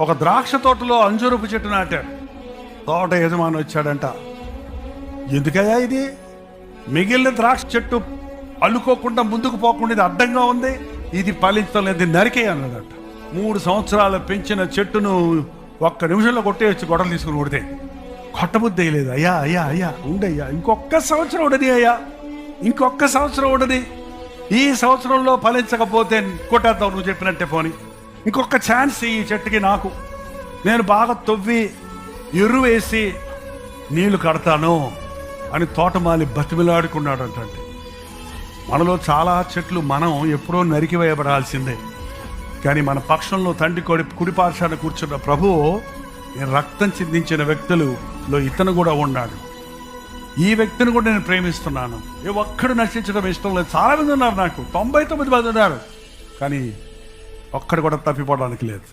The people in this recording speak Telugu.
ఒక ద్రాక్ష తోటలో అంజూరపు చెట్టు నాటాడు. తోట యజమాని వచ్చాడంట, ఎందుకయ్యా ఇది? మిగిలిన ద్రాక్ష చెట్టు అల్లుకోకుండా ముందుకు పోకుండా ఇది అడ్డంగా ఉంది, ఇది ఫలించడం లేదు, నరికేయ అన్నాడట. 3 సంవత్సరాలు పెంచిన చెట్టును ఒక్క నిమిషంలో కొట్టేయచ్చు, గొడవలు తీసుకుని కొడితే. కొట్టబుద్ధి వేయలేదు. అయ్యా అయ్యా అయ్యా ఉండయ్యా, ఇంకొక సంవత్సరం ఉండని అయ్యా, ఇంకొక సంవత్సరం ఉండని, ఈ సంవత్సరంలో ఫలించకపోతే కొట్టేద్దాం, నువ్వు చెప్పినట్టే పోని, ఇంకొక ఛాన్స్ ఈ చెట్టుకి నాకు, నేను బాగా తవ్వి ఎరువు వేసి నీళ్లు కడతాను అని తోటమాలి బతిమిలాడుకున్నాడు అంటే. మనలో చాలా చెట్లు మనం ఎప్పుడో నరికివేయబడాల్సిందే, కానీ మన పక్షంలో తండ్రి కుడి పార్శ్వాన కూర్చున్న ప్రభువు నేను రక్తం చిందించిన వ్యక్తులలో ఇతను కూడా ఉన్నాడు, ఈ వ్యక్తిని కూడా నేను ప్రేమిస్తున్నాను, ఏ ఒక్కడు నశించడం ఇష్టం లేదు. చాలా మంది ఉన్నారు, నాకు 99 మంది ఉన్నారు, కానీ ఒక్కడు కూడా తప్పిపోవడానికి లేదు.